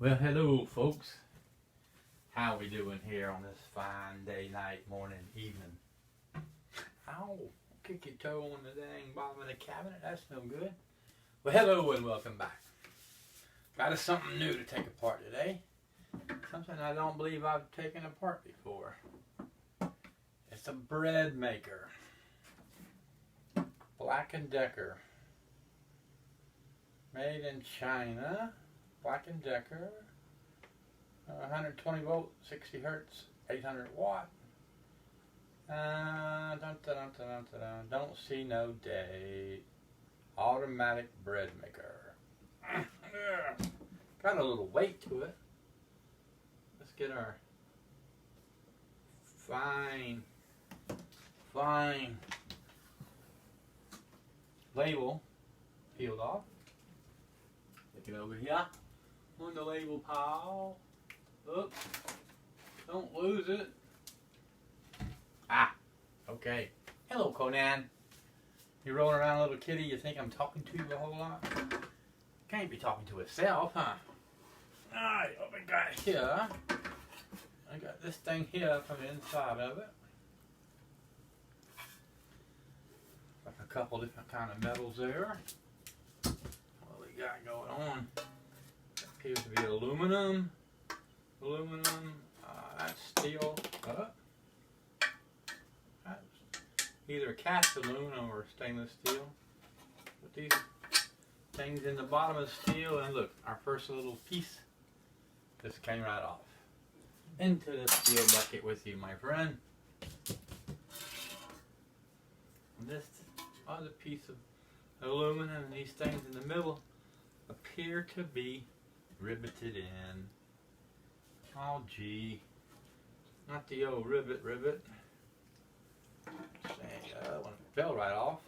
Well, hello folks. How we doing here on this fine day, night, morning, evening? Ow, kick your toe on the dang bottom of the cabinet. That's no good. Well, hello and welcome back. Got us something new to take apart today. Something I don't believe I've taken apart before. It's a bread maker. Black & Decker. Made in China. Black & Decker, 120 volt, 60 hertz, 800 watt. Don't see no date. Automatic bread maker. Got a little weight to it. Let's get our fine label peeled off. Look it over here. On the label pile. Oops. Don't lose it. Ah. Okay. Hello, Conan. You rolling around, little kitty. You think I'm talking to you a whole lot? Can't be talking to itself, huh? Alright, what we got here? I got this thing here from the inside of it. Like a couple different kind of metals there. What we got going on? Appears to be aluminum. That's steel. That's either cast aluminum or stainless steel. Put these things in the bottom of the steel, and look, our first little piece just came right off. Into the steel bucket with you, my friend. And this other piece of aluminum and these things in the middle appear to be riveted in. Oh gee, not the old rivet. That one fell right off.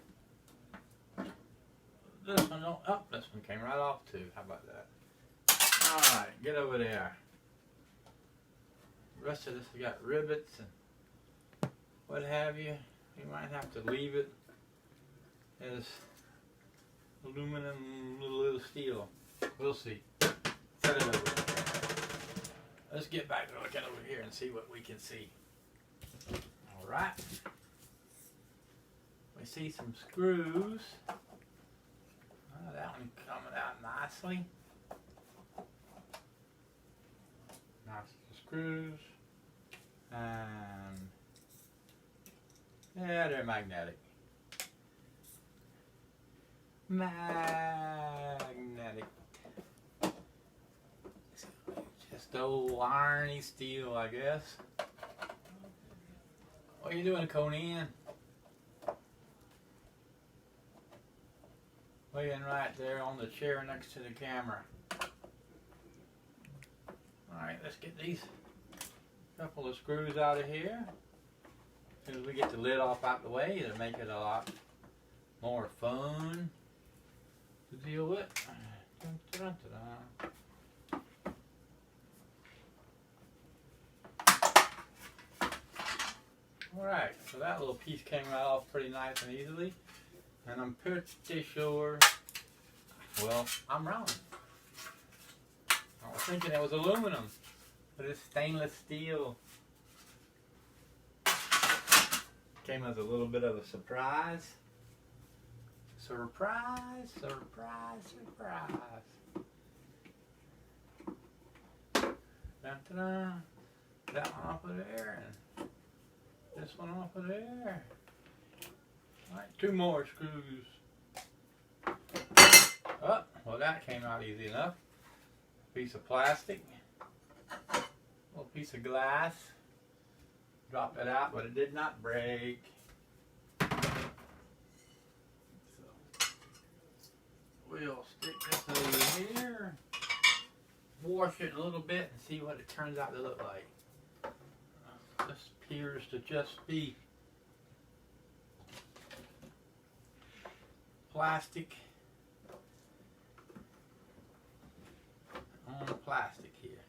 This one don't. Oh, this one came right off too. How about that? All right, get over there. The rest of this we got rivets and what have you. You might have to leave it as aluminum, little steel. We'll see. Set it over. Let's get back to looking over here and see what we can see. Alright. We see some screws. Oh, that one coming out nicely. Nice screws. And yeah, they're magnetic. Just old irony steel, I guess. What are you doing, Conan? Laying right there on the chair next to the camera. Alright, let's get these couple of screws out of here. As soon as we get the lid off out the way, it'll make it a lot more fun to deal with. Alright, so that little piece came right off pretty nice and easily. And I'm pretty sure, well, I'm wrong. I was thinking it was aluminum, but it's stainless steel. Came as a little bit of a surprise. Surprise. Dun-dun-dun. That one off of there, and this one off of there. Alright, two more screws. Oh, well that came out easy enough. Piece of plastic. Little piece of glass. Dropped it out, but it did not break. So, we'll stick this over here. Wash it a little bit and see what it turns out to look like. This appears to just be plastic on plastic here.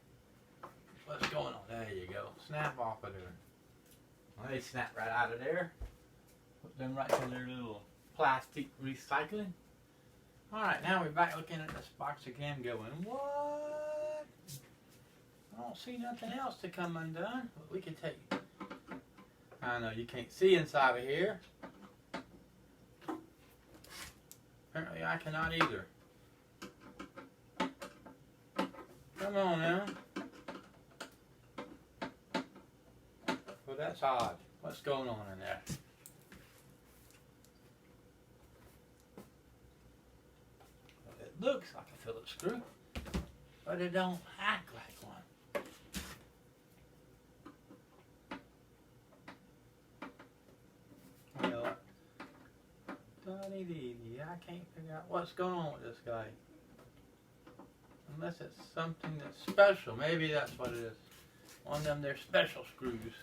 What's going on? There you go. Snap off of there. Well, they snap right out of there. Put them right in their little plastic recycling. Alright, now we're back looking at this box again going, what? I don't see nothing else to come undone. But we can take. I know you can't see inside of here. Apparently I cannot either. Come on now. Well, that's odd. What's going on in there? Well, it looks like a Phillips screw, but it don't act like one. Well, I can't figure out what's going on with this guy. Unless it's something that's special. Maybe that's what it is. One of them they're special screws.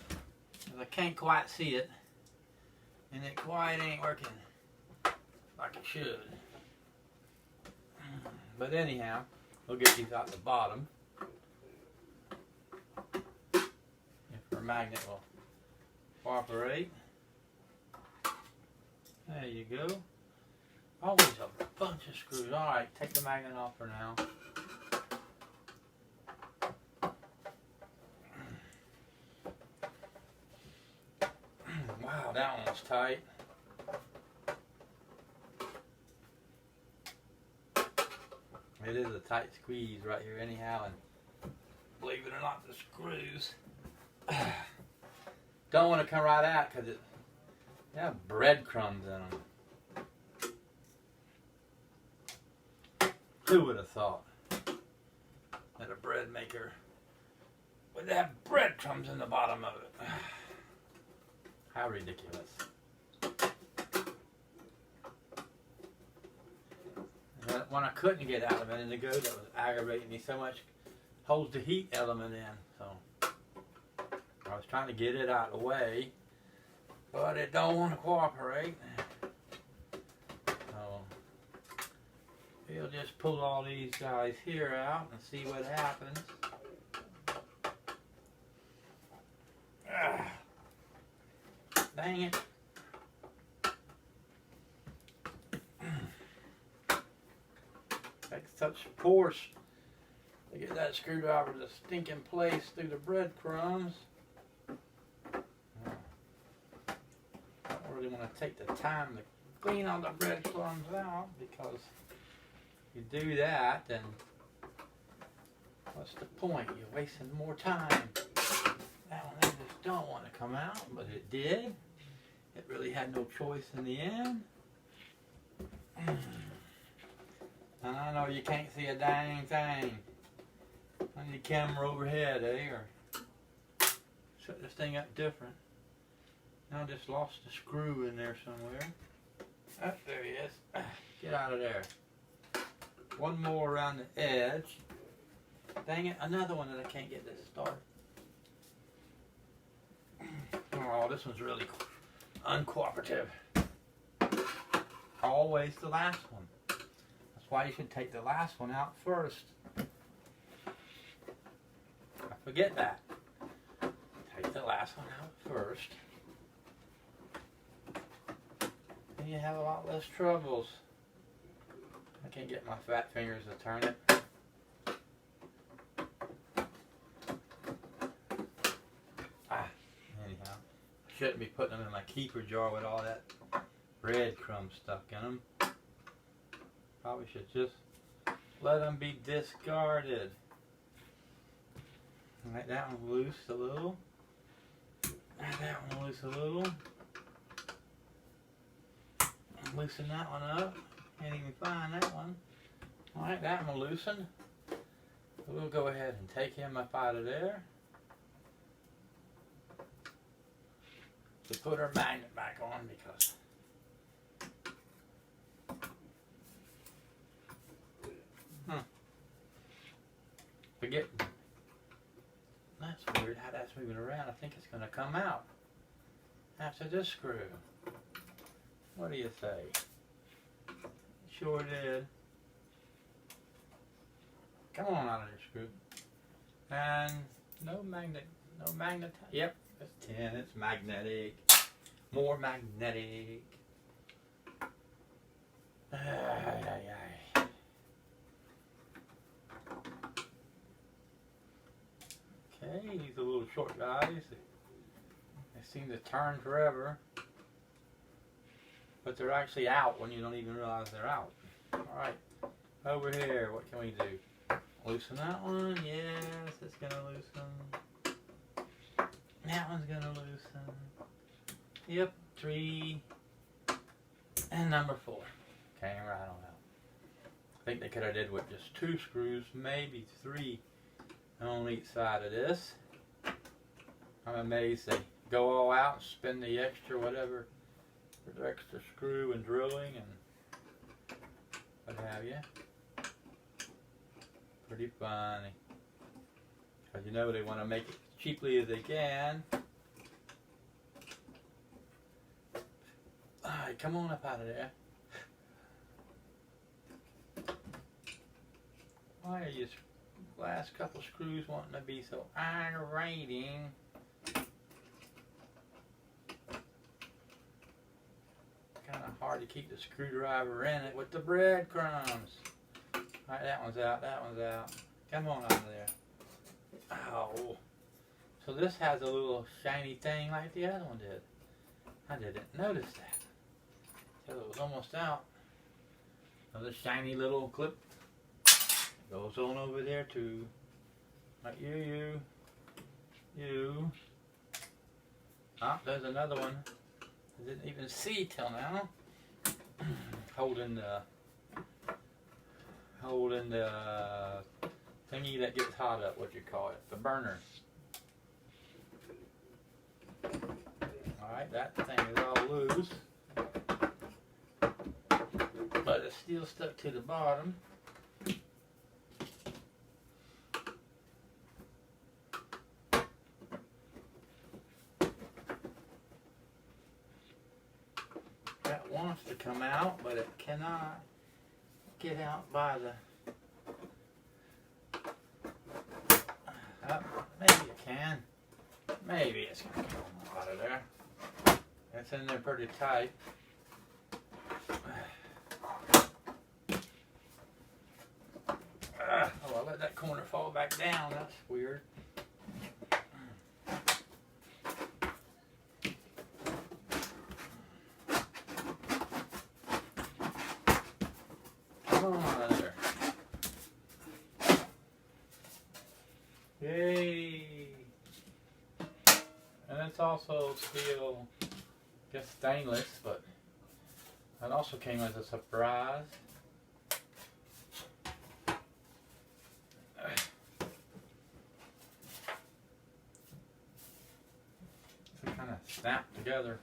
'Cause I can't quite see it. And it quite ain't working like it should. But anyhow, we'll get these out the bottom. If our magnet will cooperate. There you go. Always a bunch of screws. Alright, take the magnet off for now. Wow, that one was tight. It is a tight squeeze right here anyhow, and believe it or not, the screws don't want to come right out because they have breadcrumbs in them. Who would have thought that a bread maker would have breadcrumbs in the bottom of it? How ridiculous. When I couldn't get out of it in the go, that was aggravating me so much, holds the heat element in. So I was trying to get it out of the way, but it don't want to cooperate. So we'll just pull all these guys here out and see what happens. Dang it. Takes such force to get that screwdriver to stink in place through the breadcrumbs. I don't really want to take the time to clean all the breadcrumbs out, because if you do that, then what's the point? You're wasting more time. That one they just don't want to come out, but it did. It really had no choice in the end. And I know you can't see a dang thing on your camera overhead, eh? Or set this thing up different. Now I just lost the screw in there somewhere. Oh, there he is. Get out of there. One more around the edge. Dang it, another one that I can't get this started. Oh, this one's really uncooperative. Always the last one. That's why you should take the last one out first. I forget that. Take the last one out first. And you have a lot less troubles. I can't get my fat fingers to turn it. Anyhow. Shouldn't be putting them in my keeper jar with all that breadcrumb stuck in them. Probably should just let them be discarded. Make that one loose a little. Make that one loose a little. Loosen that one up. Can't even find that one. Alright, that one loosened. We'll go ahead and take him up out of there. To put our magnet back on, because forget. That's weird how that's moving around. I think it's going to come out after this screw. What do you say? Sure did. Come on out of this screw. And no magnet. No magnet. Yep, it's 10. It's magnetic. More magnetic. Ay, ay, ay. little short guys. They seem to turn forever. But they're actually out when you don't even realize they're out. Alright, over here, what can we do? Loosen that one, yes, it's gonna loosen. That one's gonna loosen. Yep, 3. And number 4. Camera, I don't know. I think they could have did with just 2 screws, maybe 3 on each side of this. I'm amazed they go all out and spend the extra whatever, the extra screw and drilling and what have you. Pretty funny. Because you know they want to make it as cheaply as they can. Alright, come on up out of there. Why are you last couple screws wanting to be so aggravating? Kind of hard to keep the screwdriver in it with the breadcrumbs. Alright, that one's out, that one's out. Come on out of there. Oh. So this has a little shiny thing like the other one did. I didn't notice that. So it was almost out. Another shiny little clip. Goes on over there too. Like you. Ah, there's another one. I didn't even see till now. Holding the thingy that gets hot up, what you call it, the burner. Alright, that thing is all loose. But it's still stuck to the bottom. That wants to come out, but it cannot get out by the... maybe it can. Maybe it's going to come out of there. It's in there pretty tight. Oh, I let that corner fall back down. That's weird. Come on there. Yay! And it's also steel, I guess stainless, but that also came as a surprise. Some kind of snap together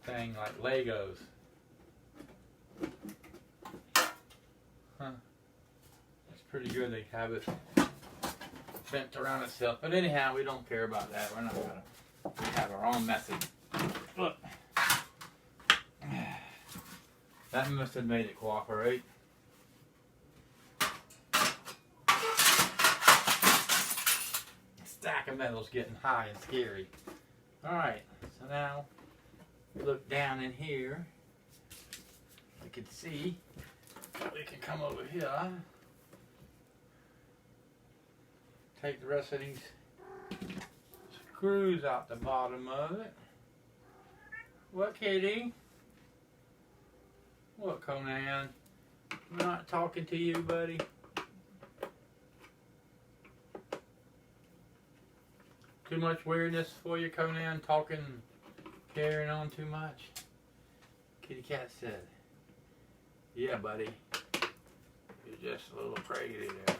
thing like Legos. Huh. It's pretty good they have it bent around itself. But anyhow, we don't care about that. We're not going to have our own method. Look. That must have made it cooperate. The stack of metal's getting high and scary. Alright, so now we look down in here. We can see. We can come over here. Take the rest of these screws out the bottom of it. What, kitty? What, Conan? I'm not talking to you, buddy. Too much weirdness for you, Conan? Talking, carrying on too much? Kitty cat said, yeah, buddy. You're just a little crazy there.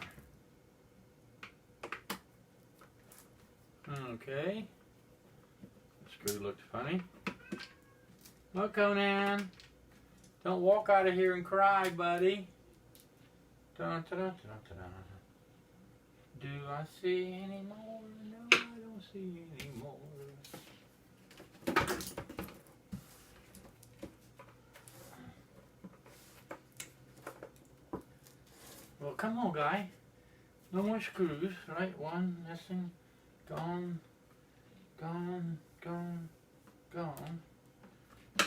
Okay. The screw looked funny. Look, Conan. Don't walk out of here and cry, buddy. Dun, dun, dun, dun, dun. Do I see any more? No, I don't see any more. Well, come on, guy. No more screws, right? One missing. Gone. Gone. Gone. Gone.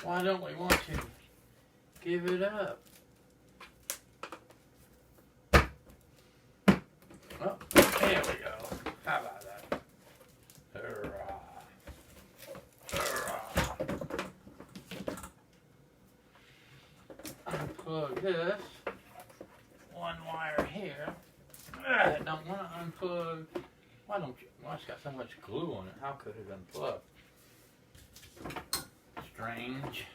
Why don't we want to give it up? Oh, there we go. How about that? unplug this. One wire here. I don't want to unplug. Why don't you? Well, it's got so much glue on it. How could it unplug? Strange.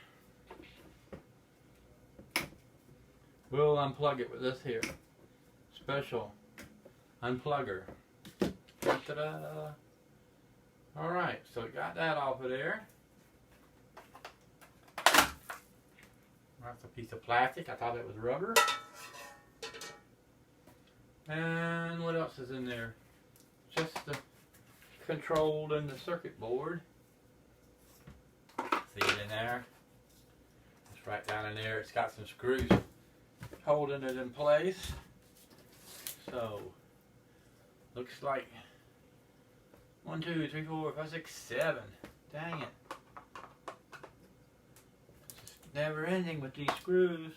We'll unplug it with this here special unplugger. Ta-da! Alright, so we got that off of there. That's a piece of plastic. I thought it was rubber. And what else is in there? Just the control and the circuit board. See it in there? It's right down in there. It's got some screws holding it in place. So, looks like 1, 2, 3, 4, 5, 6, 7. Dang it. It's just never ending with these screws.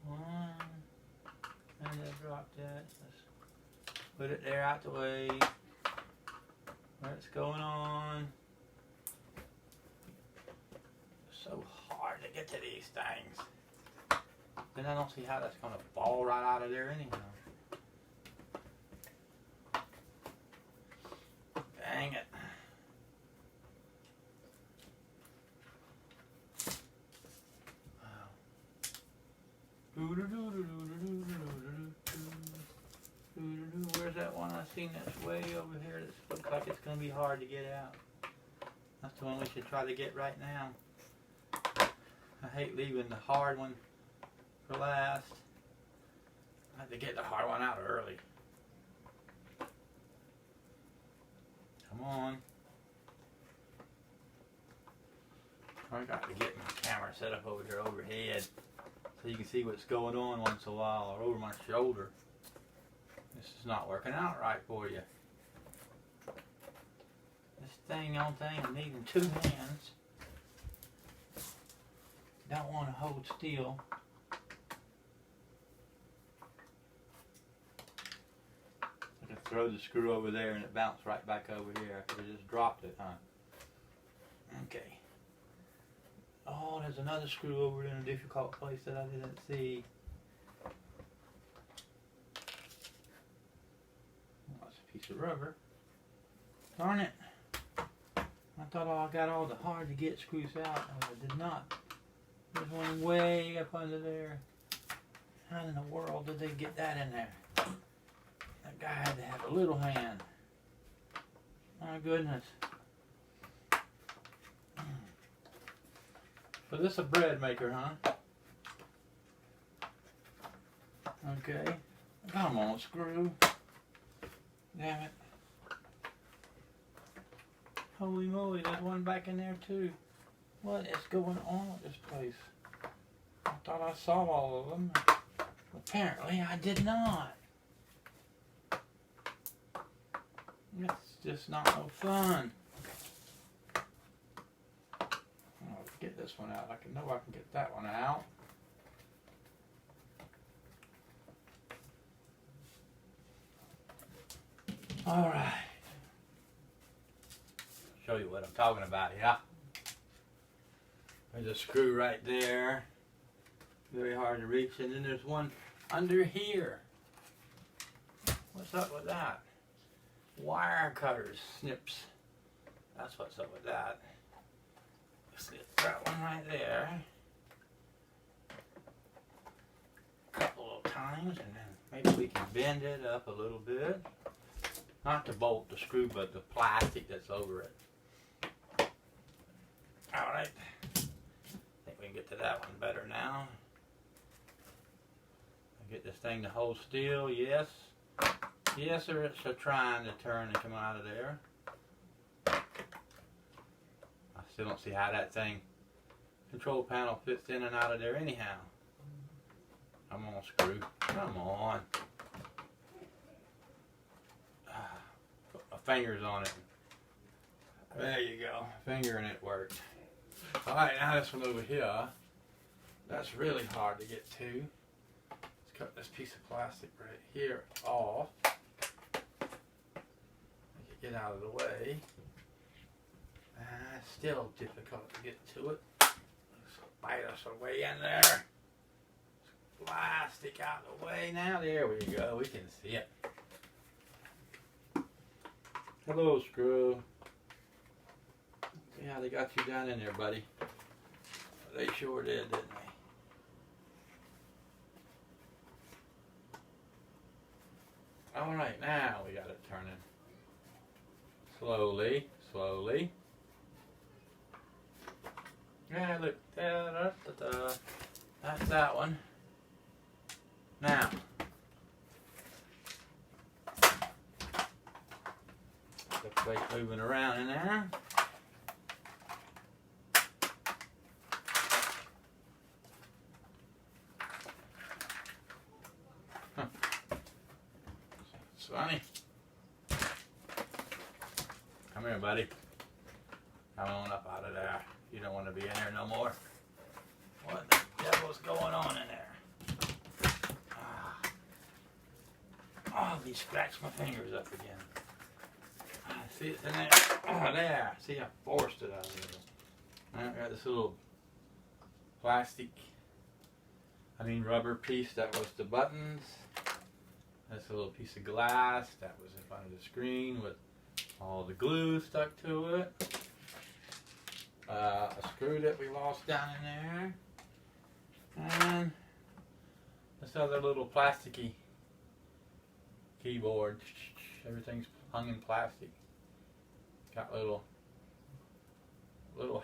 One. And then drop that. Let's put it there out the way. Where it's going on. It's so hard to get to these things. And I don't see how that's going to fall right out of there anyhow. Dang it. Where's that one I seen that's way over here that looks like it's going to be hard to get out? That's the one we should try to get right now. I hate leaving the hard one for last. I have to get the hard one out early. Come on. I got to get my camera set up over here overhead so you can see what's going on once in a while, or over my shoulder. This is not working out right for you. This thing on thing, I'm needing 2 hands. Don't want to hold still. I could throw the screw over there and it bounced right back over here. I could have just dropped it, huh? Okay. Oh, there's another screw over in a difficult place that I didn't see. Oh, that's a piece of rubber. Darn it. I thought I got all the hard to get screws out, and I did not. There's one way up under there. How in the world did they get that in there? That guy had to have a little hand. My goodness. So this is a bread maker, huh? Okay. Come on, screw. Damn it. Holy moly, there's one back in there too. What is going on with this place? I thought I saw all of them. Apparently I did not. It's just not no fun. I'll get this one out. I know I can get that one out. Alright. Show you what I'm talking about here. There's a screw right there. Very hard to reach. And then there's one under here. What's up with that? Wire cutters, snips. That's what's up with that. Snip that one right there. A couple of times, and then maybe we can bend it up a little bit. Not to bolt the screw, but the plastic that's over it. Alright. I think we can get to that one better now. Get this thing to hold still, yes. Yes, sir, it's trying to turn and come out of there. I still don't see how that thing, control panel, fits in and out of there anyhow. Come on, screw. Come on. Put my fingers on it. There you go. Finger and it worked. Alright, now this one over here. That's really hard to get to. Let's cut this piece of plastic right here off. Get out of the way. Still difficult to get to it. Let's bite us away in there. Plastic out of the way now. There we go. We can see it. Hello, screw. See how they got you down in there, buddy? They sure did, didn't they? All right, now we got it turning. Slowly, slowly. Yeah, look. That's that one. Now. The plate moving around in there. Funny. Come here, buddy. Come on up out of there. You don't want to be in there no more. What the devil's going on in there? Oh, he scratched my fingers up again. See it in there? Oh, there. See, I forced it out of there. I got this little rubber piece that was the buttons. That's a little piece of glass that was in front of the screen with all the glue stuck to it. A screw that we lost down in there. And this other little plasticky keyboard. Everything's hung in plastic. Got little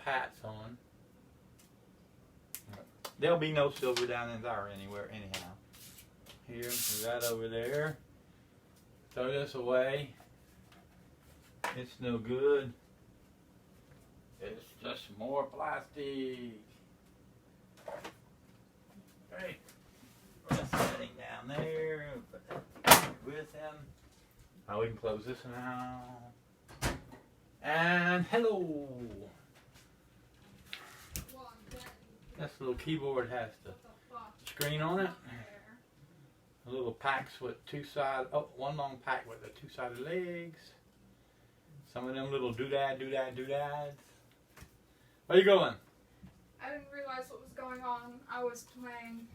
hats on. There'll be no silver down in there anywhere anyhow. Here, right over there. Throw this away. It's no good. It's just more plastic. Okay. Just setting down there. Put that with him. Now we can close this now. And hello. This little keyboard has the screen on it. Little packs with one long pack with the two-sided legs. Some of them little doodads. Where you going? I didn't realize what was going on. I was playing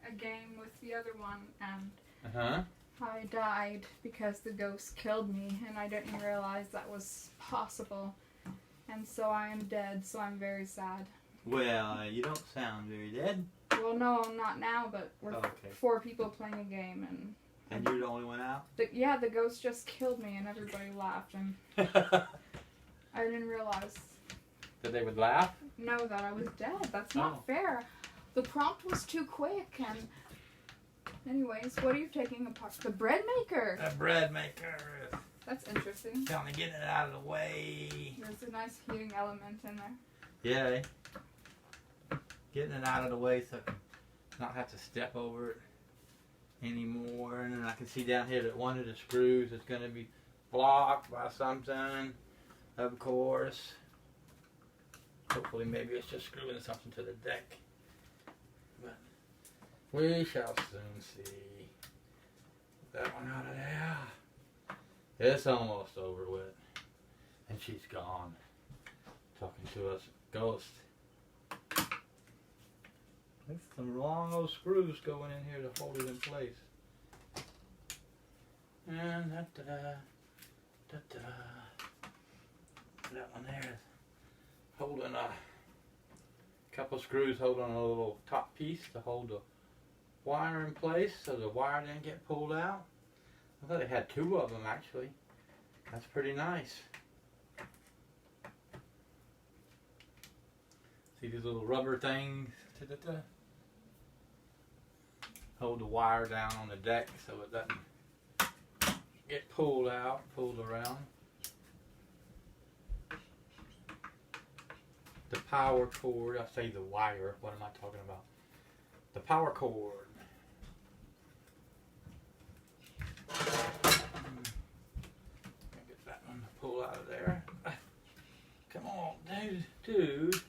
a game with the other one and I died because the ghost killed me and I didn't realize that was possible. And so I am dead, so I'm very sad. Well, you don't sound very dead. Well, no, not now, but we're four people playing a game, and you're the only one out? The ghost just killed me, and everybody laughed, and I didn't realize. That they would laugh? No, that I was dead. That's not fair. The prompt was too quick, and anyways, what are you taking apart? The bread maker! The bread maker. That's interesting. Trying to get it out of the way. There's a nice heating element in there. Yeah. Getting it out of the way so I can not have to step over it anymore. And then I can see down here that one of the screws is going to be blocked by something, of course. Hopefully maybe it's just screwing something to the deck. But we shall soon see. Get that one out of there. It's almost over with. And she's gone. Talking to us, ghost. There's some long old screws going in here to hold it in place. And that one there is holding a couple screws holding a little top piece to hold the wire in place so the wire didn't get pulled out. I thought it had two of them actually. That's pretty nice. See these little rubber things? Hold the wire down on the deck so it doesn't get pulled around. The power cord, I say the wire, what am I talking about? The power cord. Get that one to pull out of there. Come on, dude.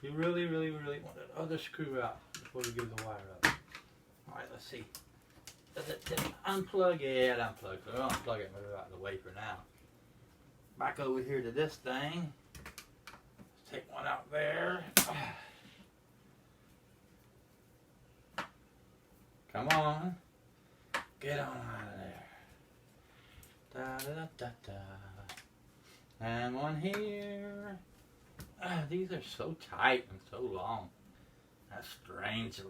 You really want that other screw out before you give the wire up. Alright, let's see. Does it unplug? Yeah, it unplugs. So I'll unplug it and move it out of the way for now. back over here to this thing. Let's take one out there. Come on. Get on out of there. Da da da da. And one here. These are so tight and so long. That's strange.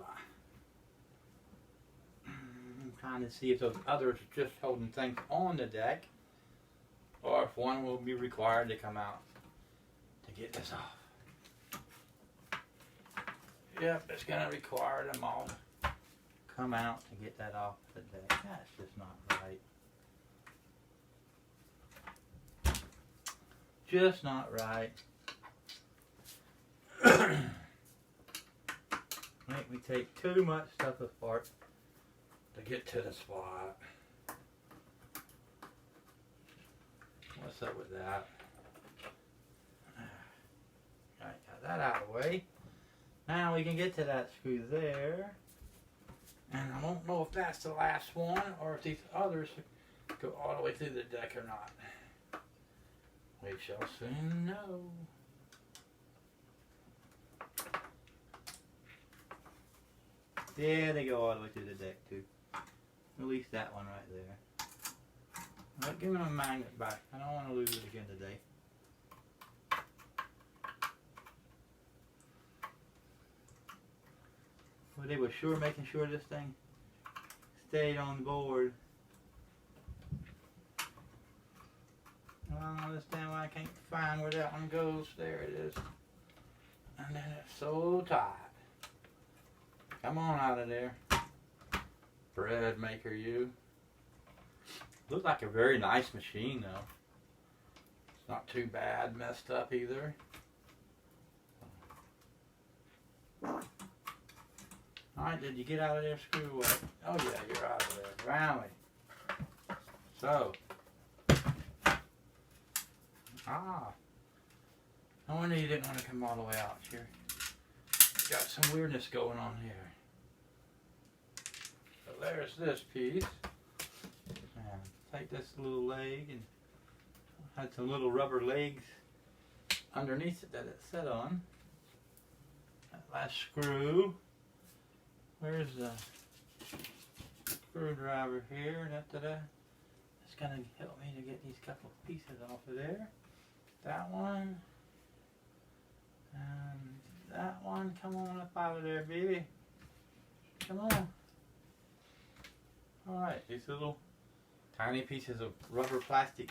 I'm trying to see if those others are just holding things on the deck, or if one will be required to come out to get this off. Yep, it's going to require them all to come out to get that off the deck. That's just not right. Just not right. Make me take too much stuff apart to get to the spot. What's up with that? Alright, got that out of the way. Now we can get to that screw there. And I don't know if that's the last one or if these others go all the way through the deck or not. We shall soon know. Yeah, they go all the way through the deck too. At least that one right there. Right, give me my magnet back. I don't want to lose it again today. Well, they were sure making sure this thing stayed on board. I don't understand why I can't find where that one goes. There it is. And then it's so tight. Come on out of there. Bread maker, you. Looks like a very nice machine though. It's not too bad messed up either. Alright, did you get out of there? Screw away. Oh yeah, you're out of there. Finally. So. I wonder you didn't want to come all the way out here. Got some weirdness going on here. So there's this piece. And take this little leg and had some little rubber legs underneath it that it set on. That last screw. Where's the screwdriver here? It's gonna help me to get these couple of pieces off of there. That one. And that one. Come on up out of there, baby. Come on. Alright, these little tiny pieces of rubber plastic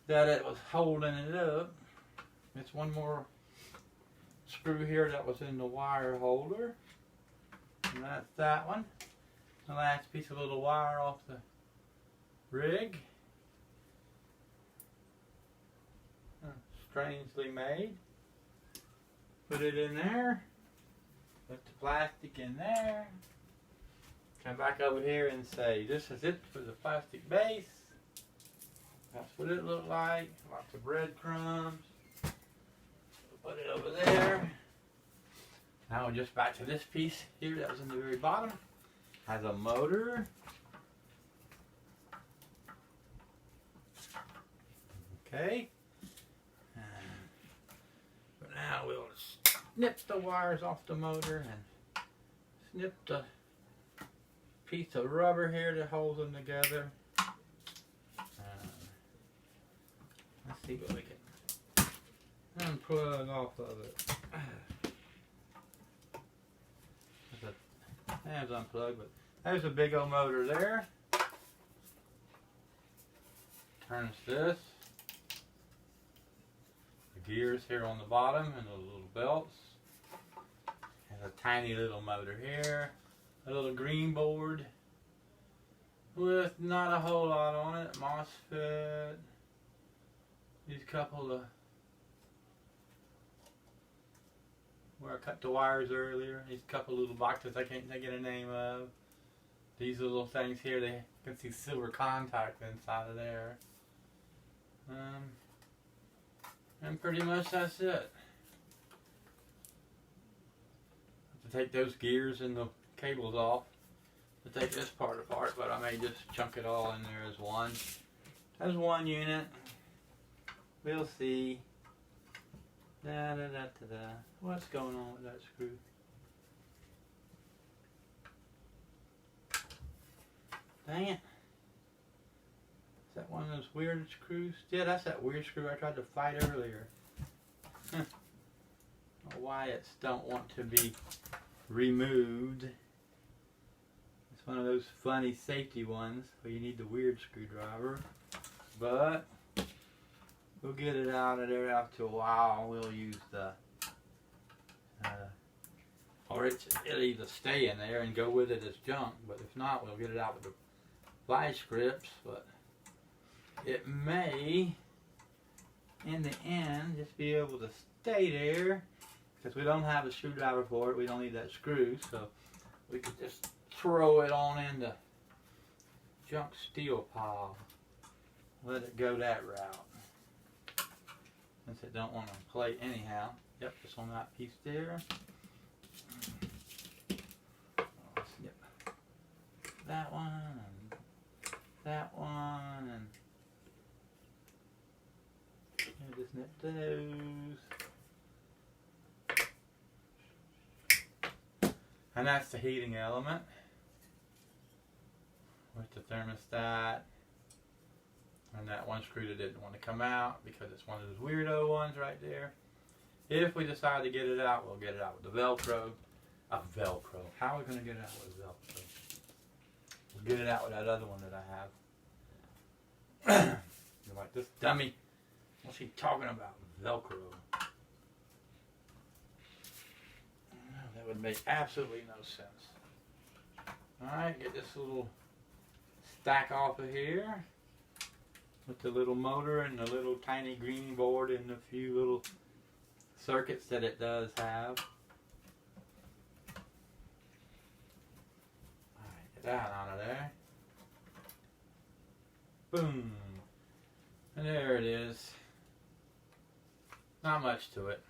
that it was holding it up. There's one more screw here that was in the wire holder. And that's that one. The last piece of little wire off the rig. Strangely made. Put it in there. Put the plastic in there. Come back over here and say, this is it for the plastic base. That's what it looked like. Lots of breadcrumbs. Put it over there. Now we're just back to this piece here that was in the very bottom. Has a motor. Okay. But now we'll snip the wires off the motor and snip the piece of rubber here that holds them together. Let's see what we can unplug off of it. That's unplugged, but there's a big old motor there. Turns this. The gears here on the bottom and the little belts. And a tiny little motor here. A little green board with not a whole lot on it. MOSFET. These couple of where I cut the wires earlier. These couple little boxes I can't think of the name of. These little things here, they can see silver contact inside of there. And pretty much that's it. Have to take those gears and the cables off to take this part apart, but I may just chunk it all in there as one. That's one unit. We'll see. Da da da da da. What's going on with that screw? Dang it. Is that one of those weird screws? Yeah, that's that weird screw I tried to fight earlier. Wyatt's don't want to be removed. It's one of those funny safety ones where you need the weird screwdriver. But we'll get it out of there after a while. We'll use the or it'll either stay in there and go with it as junk, but if not, we'll get it out with the vice grips. But it may, in the end, just be able to stay there because we don't have a screwdriver for it. We don't need that screw, so we could just throw it on in the junk steel pile. Let it go that route. Since it don't want to play anyhow. Yep, just on that piece there. I'll snip that one and that one and just snip those. And that's the heating element with the thermostat. And that one screw that didn't want to come out because it's one of those weirdo ones right there. If we decide to get it out, we'll get it out with the Velcro. Velcro. How are we going to get it out with Velcro? We'll get it out with that other one that I have. You're like, this dummy. What's he talking about? Velcro. That would make absolutely no sense. Alright, get this little stack off of here. With the little motor and the little tiny green board and a few little circuits that it does have. Alright, get that out of there. Boom. And there it is. Not much to it.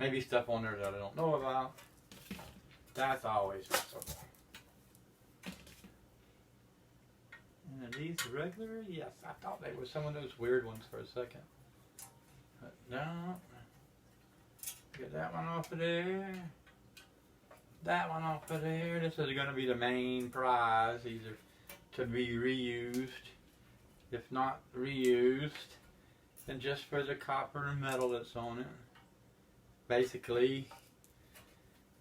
Maybe stuff on there that I don't know about. That's always possible. And are these regular? Yes, I thought they were some of those weird ones for a second. But no. Get that one off of there. That one off of there. This is going to be the main prize. These are to be reused. If not reused, then just for the copper and metal that's on it. Basically,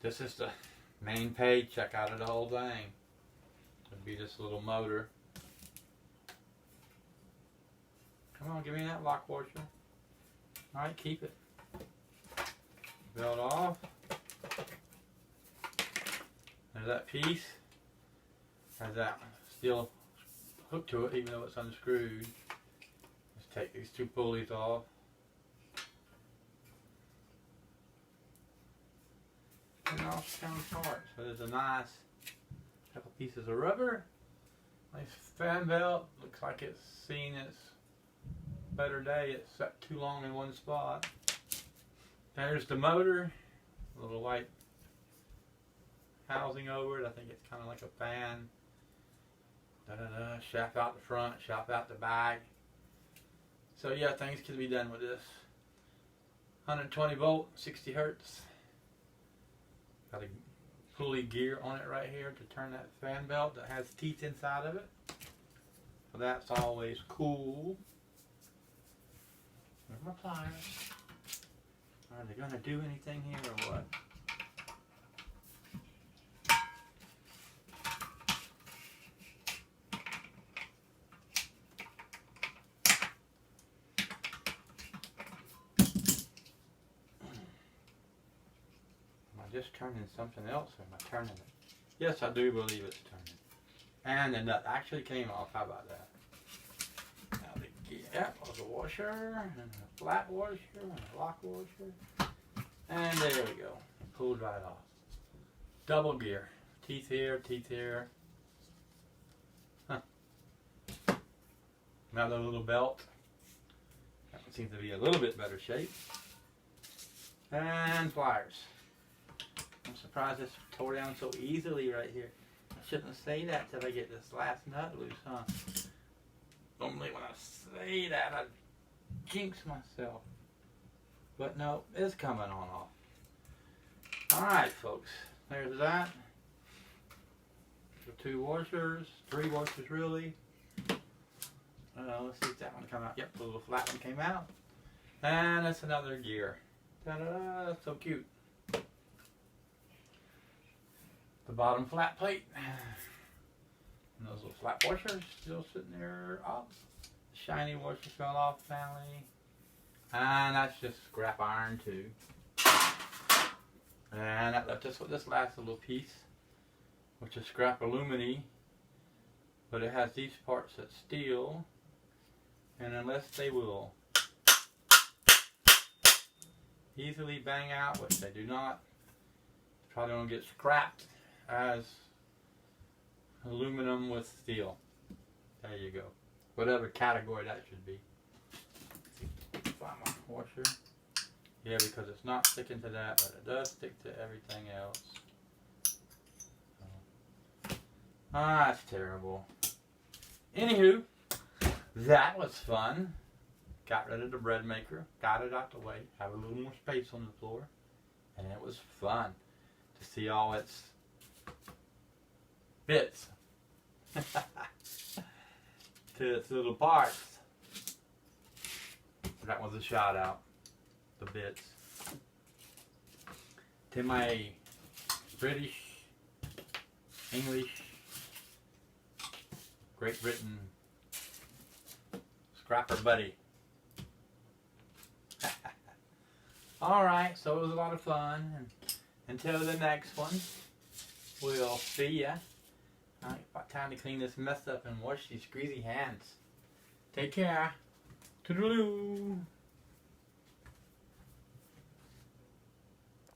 this is the main paycheck out of the whole thing. It'd be this little motor. Come on, give me that lock washer. Alright, keep it. Belt off. There's that piece. Has that still hooked to it even though it's unscrewed. Let's take these two pulleys off. And off down apart. So there's a nice couple pieces of rubber. Nice fan belt. Looks like it's seen its better day. It's set too long in one spot. There's the motor. A little white housing over it. I think it's kind of like a fan. Da-da-da. Shaft out the front, shaft out the back. So yeah, things can be done with this. 120 volt, 60 hertz. Got a pulley gear on it right here to turn that fan belt that has teeth inside of it. So that's always cool. Where's my pliers? Are they going to do anything here or what? Just turning something else, or am I turning it? Yes, I do believe it's turning. And the nut actually came off. How about that? Now the gear was a washer, and a flat washer, and a lock washer. And there we go. Pulled right off. Double gear. Teeth here, teeth here. Huh. Another little belt. That one seems to be a little bit better shape. And pliers. I'm surprised this tore down so easily right here. shouldn't say that till I get this last nut loose, huh? Normally when I say that, I jinx myself. But no, it's coming on off. Alright, folks. There's that. The 2 washers. 3 washers, really. Let's see if that one come out. Yep, the little flat one came out. And that's another gear. Ta-da! That's so cute. The bottom flat plate. And those little flat washers still sitting there. Oh, shiny washer fell off finally. And that's just scrap iron too. And that left us with this last little piece, which is scrap aluminum. But it has these parts that's steel. And unless they will easily bang out, which they do not, probably going to get scrapped as aluminum with steel. There you go. Whatever category that should be. Find my washer. Yeah, because it's not sticking to that, but it does stick to everything else. That's terrible. Anywho, that was fun. Got rid of the bread maker. Got it out the way. Have a little more space on the floor. And it was fun to see all its bits. To its little parts. That was a shout out. The bits. To my British, English, Great Britain scrapper buddy. Alright, so it was a lot of fun. And until the next one, we'll see ya. Alright, about time to clean this mess up and wash these greasy hands. Take care. Toodaloo.